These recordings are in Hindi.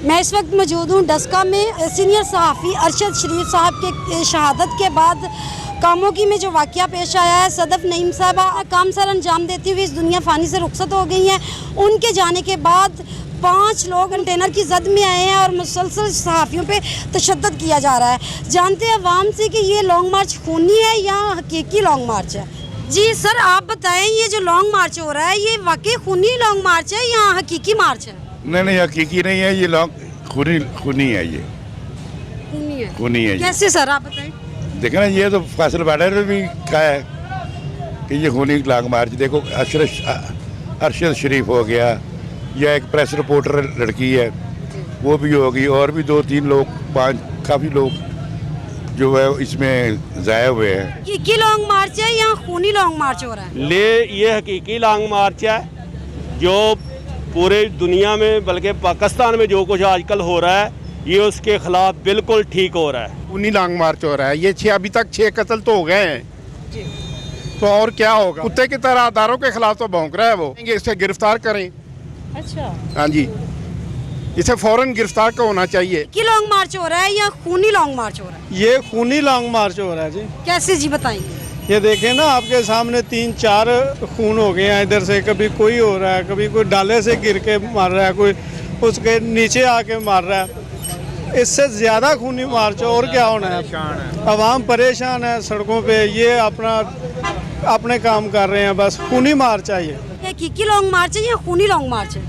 मैं इस वक्त मौजूद हूँ डस्का में सीनियर सहाफ़ी अरशद शरीफ साहब के शहादत के बाद कामोगी में जो वाक़या पेश आया है। सदफ नईम साहबा काम सर अंजाम देती हुई इस दुनिया फ़ानी से रुखसत हो गई हैं। उनके जाने के बाद 5 लोग कंटेनर की जद में आए हैं और मुसलसल सहाफ़ियों पे तशद्दुद किया जा रहा है। जानते हैं अवाम से कि ये लॉन्ग मार्च खूनी है या हकीकी लॉन्ग मार्च है। जी सर, आप बताएं, ये जो लॉन्ग मार्च हो रहा है ये वाकई खूनी लॉन्ग मार्च है या हकीकी मार्च है? नहीं, हकीकी नहीं है, ये लॉन्ग खूनी है। ये खूनी है। कैसे सर, आप बताएं। देखो ना, ये तो फैसल बॉर्डर भी कहा है कि ये खूनी लॉन्ग मार्च। देखो अरशद शरीफ हो गया, या एक प्रेस रिपोर्टर लड़की है वो भी होगी, और भी 2-3 लोग 5 काफ़ी लोग जो है इसमें ज़ाया हुए हैं। हकीकी लॉन्ग मार्च है या खूनी लॉन्ग मार्च हो रहा है? ये हकीकी लॉन्ग मार्च है जो पूरे दुनिया में बल्कि पाकिस्तान में जो कुछ आजकल हो रहा है ये उसके खिलाफ बिल्कुल ठीक हो रहा है। खूनी लॉन्ग मार्च हो रहा है। ये अभी तक 6 कत्ल तो हो गए हैं, तो और क्या होगा? कुत्ते की तरह अदारों के खिलाफ तो भौंक रहा है वो। इसे गिरफ्तार करें। अच्छा, हाँ जी, इसे फौरन गिरफ्तार का होना चाहिए। कि लॉन्ग मार्च हो रहा है या खूनी लॉन्ग मार्च हो रहा है? ये खूनी लॉन्ग मार्च हो रहा है जी। कैसे जी, बताइए। ये देखें ना, आपके सामने 3-4 खून हो गए हैं इधर से। कभी कोई हो रहा है, कभी कोई डाले से गिर के मार रहा है, कोई उसके नीचे आके मार रहा है। इससे ज़्यादा खूनी मार्च और क्या होना है? अवाम परेशान है सड़कों पे, ये अपने काम कर रहे हैं, बस खूनी मार्च है ये। हकीकी लॉन्ग मार्च है या खूनी लॉन्ग मार्च है?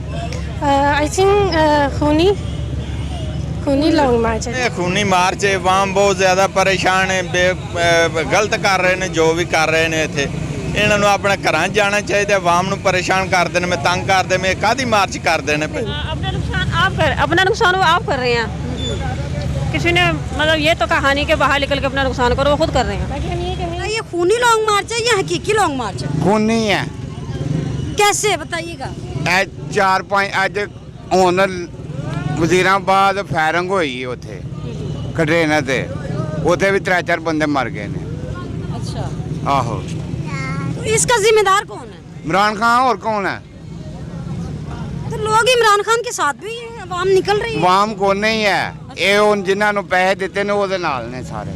आई थिंक खूनी लॉन्ग मार्च है। खूनी मार्च है, अवाम बहुत ज़्यादा परेशान है, गलत कर रहे हैं जो भी कर रहे हैं। इतने ਇਹਨਾਂ ਨੂੰ ਆਪਣੇ ਘਰਾਂ ਜਾਣਾ ਚਾਹੀਦਾ, ਅਵਾਮ ਨੂੰ ਪਰੇਸ਼ਾਨ ਕਰਦੇ ਨੇ, ਮੈਂ ਤੰਗ ਕਰਦੇ ਮੈਂ ਕਾਦੀ ਮਾਰਚ ਕਰਦੇ ਨੇ। अपना नुकसान वो आप कर रहे हैं। किसी ने मतलब ये तो कहानी के बाहर निकल के अपना नुकसान करो, वो खुद कर रहे हैं। ये खूनी लॉन्ग मार्च है या हकीकी लॉन्ग मार्च है? खूनी है। कैसे बताइएगा। 4-5 ਅੱਜ ਹੁਣ ਵਜ਼ੀਰਾਬਾਦ ਫਾਇਰਿੰਗ ਹੋਈ ਉੱਥੇ ਕੰਟੇਨਰ ਤੇ, ਉੱਥੇ ਵੀ 3-4 ਬੰਦੇ ਮਰ गए ਨੇ। अच्छा, ਆਹੋ। तो इसका जिम्मेदार कौन है? इमरान खान और कौन है? तो लोग इमरान खान के साथ भी हैं, अवाम निकल रही है। वाम को नहीं है, ये उन जिन्होंने पैसे दिते ने ਉਹਦੇ ਨਾਲ ਨੇ सारे।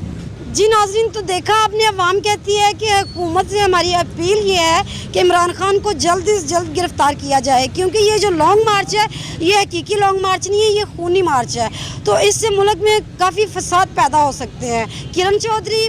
जी नाज़रीन, तो देखा आपने, अवाम कहती है कि हुकूमत से हमारी अपील ये है कि इमरान खान को जल्द से जल्द गिरफ्तार किया जाए, क्योंकि ये जो लॉन्ग मार्च है ये हकीकी लॉन्ग मार्च नहीं है, ये खूनी मार्च है। तो इससे मुल्क में काफ़ी फसाद पैदा हो सकते हैं। किरण चौधरी,